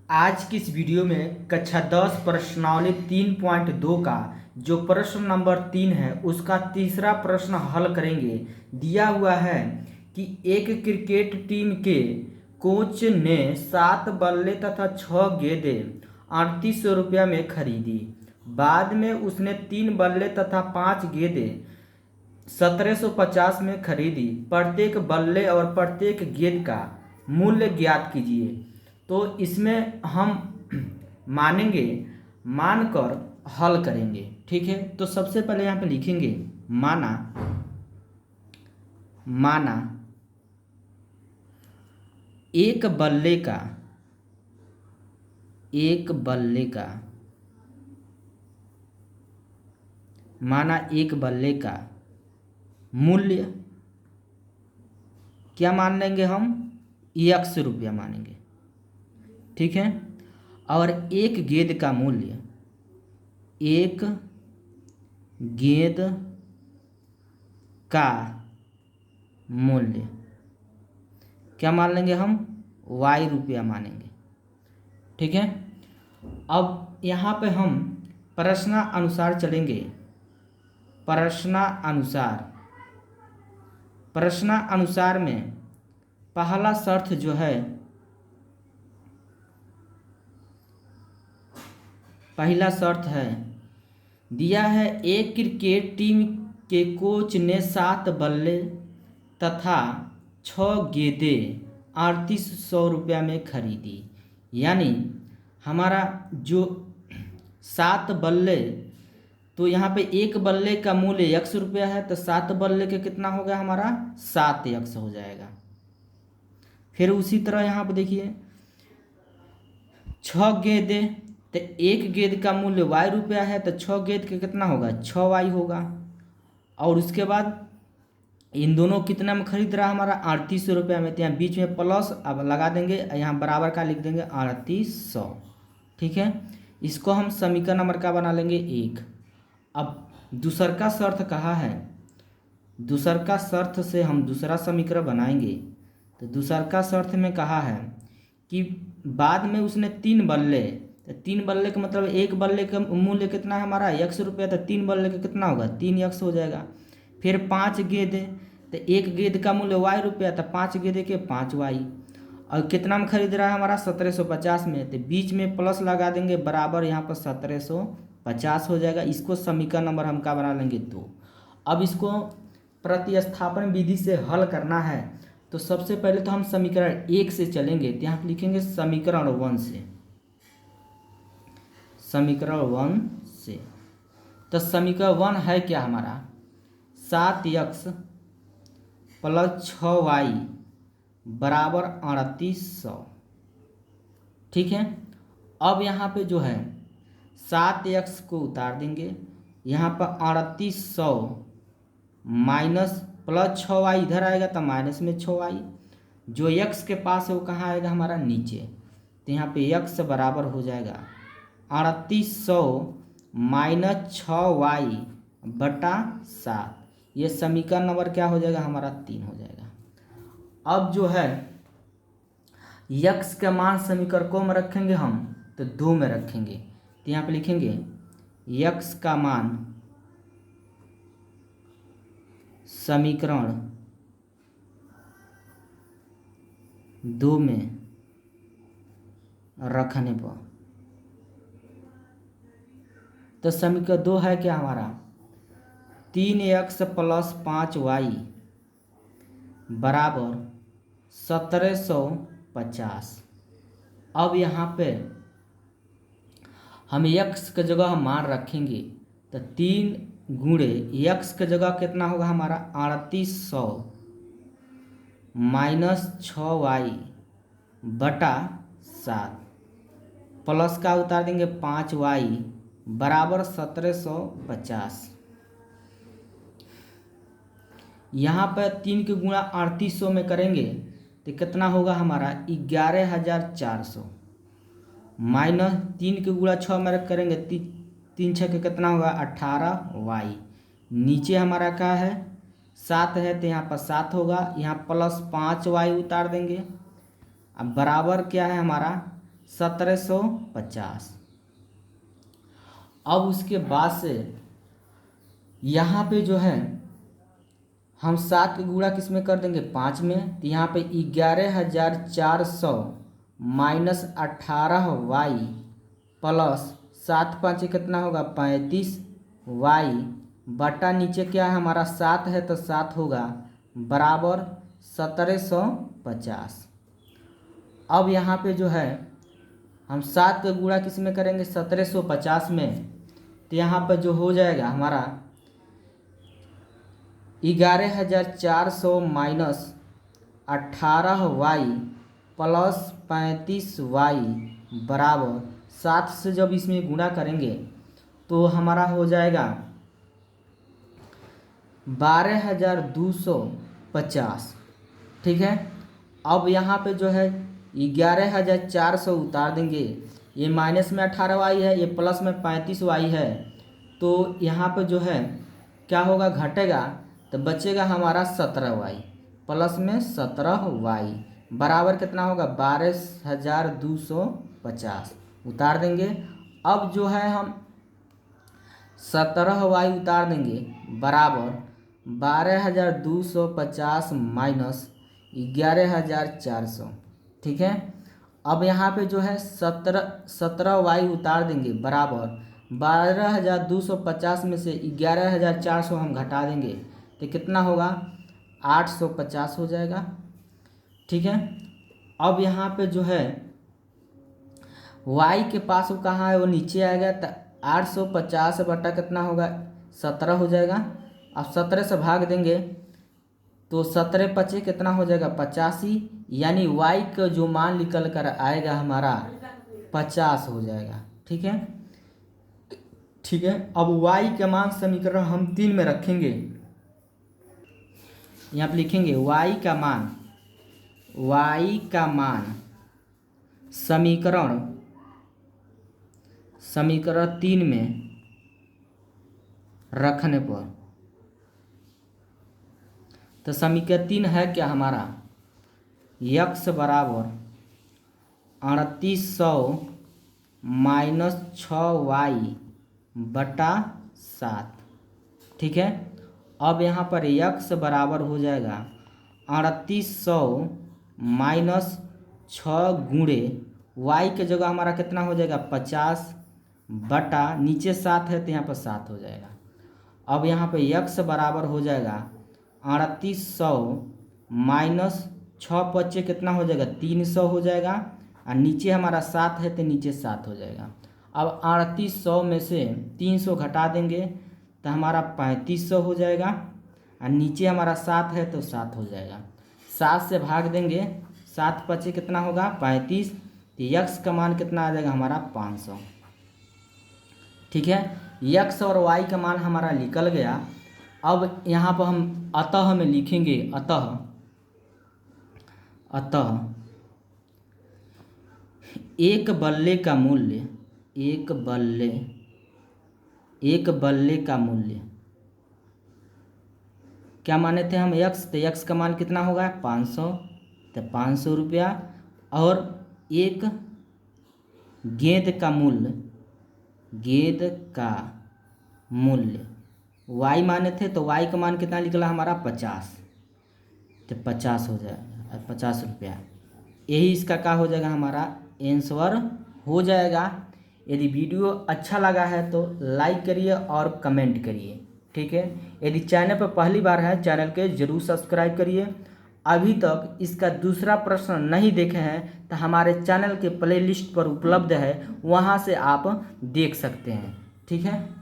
आज की इस वीडियो में कक्षा 10 प्रश्नावली 3.2 का जो प्रश्न नंबर 3 है उसका तीसरा प्रश्न हल करेंगे। दिया हुआ है कि एक क्रिकेट टीम के कोच ने 7 बल्ले तथा 6 गेंदें 3800 रुपया में खरीदी। बाद में उसने 3 बल्ले तथा 5 गेंदें 1750 में खरीदी। प्रत्येक बल्ले और प्रत्येक गेंद का मूल्य ज्ञात कीजिए। तो इसमें हम मानेंगे, मानकर हल करेंगे। ठीक है, तो सबसे पहले यहाँ पे लिखेंगे माना माना एक बल्ले का माना एक बल्ले का मूल्य क्या मान लेंगे हम, 100 रुपया मानेंगे। ठीक है, और एक गेंद का मूल्य, एक गेंद का मूल्य क्या मान लेंगे हम, y रुपया मानेंगे। ठीक है, अब यहाँ पे हम प्रश्नानुसार चलेंगे। प्रश्नानुसार में पहला शर्त जो है, पहला शर्त है दिया है एक क्रिकेट टीम के कोच ने 7 बल्ले तथा 6 गेंदें 3800 रुपया में खरीदी। यानी हमारा जो 7 बल्ले, तो यहाँ पे एक बल्ले का मूल्य 100 रुपया है, तो 7 बल्ले के कितना हो गया हमारा, 7 हो जाएगा। फिर उसी तरह यहाँ पे देखिए 6 गेंदें, तो एक गेंद का मूल्य y रुपया है, तो 6 गेंद के कितना होगा, 6y होगा। और उसके बाद इन दोनों कितना में खरीद रहा है हमारा, 3800 रुपया में। तो यहाँ बीच में प्लस अब लगा देंगे, यहाँ बराबर का लिख देंगे 3800। ठीक है, इसको हम समीकरण नंबर का बना लेंगे 1। अब दूसर का शर्त कहा है, दूसर का शर्त से हम दूसरा समीकरण बनाएंगे। तो दूसर का शर्त में कहा है कि बाद में उसने 3 बल्ले, तो 3 बल्ले का मतलब एक बल्ले का मूल्य कितना है हमारा, 100 रुपया, तो 3 बल्ले का कितना होगा, 3 हो जाएगा। फिर 5 गेंदें, तो एक गेंद का मूल्य y रुपया, तो 5 गेंदे के 5y। और कितना में खरीद रहा है हमारा, 1750 में, तो बीच में प्लस लगा देंगे, बराबर यहाँ पर 1750 हो जाएगा। इसको समीकरण नंबर हम क्या बना लेंगे, 2। अब इसको प्रतिस्थापन विधि से हल करना है। तो सबसे पहले तो हम समीकरण 1 से चलेंगे। तो यहाँ पर लिखेंगे समीकरण 1 से, समीकरण 1 से। तो समीकरण 1 है क्या हमारा, 7x प्लस 6y बराबर 3800। ठीक है, अब यहाँ पे जो है 7x को उतार देंगे, यहाँ पर 3800 माइनस प्लस 6y इधर आएगा, तो माइनस में 6y। जो x के पास है वो कहाँ आएगा हमारा, नीचे। तो यहाँ पे x बराबर हो जाएगा 3800 माइनस 6y बटा 7। ये समीकरण नंबर क्या हो जाएगा हमारा, 3 हो जाएगा। अब जो है x का मान समीकरण को में रखेंगे हम, तो 2 में रखेंगे। तो यहाँ पे लिखेंगे x का मान समीकरण 2 में रखने पर, तो समीकरण 2 है क्या हमारा, 3x प्लस 5y बराबर 1750। अब यहाँ पे हम x की जगह हम मान रखेंगे, तो 3 गुणे x की जगह कितना होगा हमारा, 3800 माइनस 6y बटा 7, प्लस का उतार देंगे 5y बराबर 1750। यहाँ पर 3 के गुणा 3800 में करेंगे तो कितना होगा हमारा, 11400 माइनस 3 के गुणा 6 में करेंगे, 3 6 के कितना होगा, 18y। नीचे हमारा क्या है, 7 है, तो यहाँ पर 7 होगा, यहाँ प्लस 5y उतार देंगे। अब बराबर क्या है हमारा, 1750। अब उसके बाद से यहाँ पे जो है हम 7 का गुणा किस में कर देंगे 5 में, तो यहाँ पे 11,400 माइनस 18y प्लस 7 5 कितना होगा 35y बटा नीचे क्या है हमारा 7 है तो 7 होगा बराबर 1750। अब यहाँ पे जो है हम 7 का गुणा किस में करेंगे 1750 में, तो यहाँ पर जो हो जाएगा हमारा 11,400 माइनस 18y प्लस 35y बराबर 7 से जब इसमें गुणा करेंगे तो हमारा हो जाएगा 12,250। ठीक है। अब यहाँ पे जो है 11,400 उतार देंगे, ये माइनस में 18y है, ये प्लस में 35y है, तो यहाँ पे जो है क्या होगा घटेगा, तो बचेगा हमारा 17y प्लस में 17y बराबर कितना होगा 12,250 उतार देंगे। अब जो है हम 17y उतार देंगे बराबर 12,250 माइनस 11,400। ठीक है। अब यहाँ पे जो है 17y उतार देंगे बराबर 12,250 में से 11,400 हम घटा देंगे तो कितना होगा 850 हो जाएगा। ठीक है। अब यहाँ पे जो है y के पास वो कहाँ है वो नीचे आएगा, तो 850 बटा कितना होगा 17 हो जाएगा। अब 17 से भाग देंगे तो 17 पचे कितना हो जाएगा 85, यानी y का जो मान निकल कर आएगा हमारा 50 हो जाएगा। ठीक है। ठीक है। अब y का मान समीकरण हम 3 में रखेंगे, यहाँ पे लिखेंगे y का मान समीकरण 3 में रखने पर, तो समीकरण 3 है क्या हमारा x बराबर 3800 माइनस 6y बटा 7। ठीक है। अब यहाँ पर x बराबर हो जाएगा 3800 माइनस 6 गुणे y के जगह हमारा कितना हो जाएगा 50 बटा नीचे 7 है तो यहाँ पर 7 हो जाएगा। अब यहाँ पे x बराबर हो जाएगा 3800 माइनस 6 पच्चे कितना हो जाएगा 300 हो जाएगा, और नीचे हमारा 7 है तो नीचे 7 हो जाएगा। अब 3800 में से 300 घटा देंगे तो हमारा 3500 हो जाएगा, और नीचे हमारा 7 है तो 7 हो जाएगा। 7 से भाग देंगे, 7 पचे कितना होगा 35, तो x का मान कितना आ जाएगा हमारा 500। ठीक है। x और y का मान हमारा निकल गया। अब यहाँ पर हम अतः में लिखेंगे, अतः एक बल्ले का मूल्य क्या माने थे हम x, तो x का मान कितना होगा 500, तो 500 रुपया, और एक गेंद का मूल्य y माने थे, तो y का मान कितना निकला हमारा 50, तो 50 हो जाएगा 50 रुपया। यही इसका क्या हो जाएगा हमारा आंसर हो जाएगा। यदि वीडियो अच्छा लगा है तो लाइक करिए और कमेंट करिए। ठीक है। यदि चैनल पर पहली बार है चैनल के जरूर सब्सक्राइब करिए। अभी तक इसका दूसरा प्रश्न नहीं देखे हैं तो हमारे चैनल के प्लेलिस्ट पर उपलब्ध है, वहां से आप देख सकते हैं। ठीक है।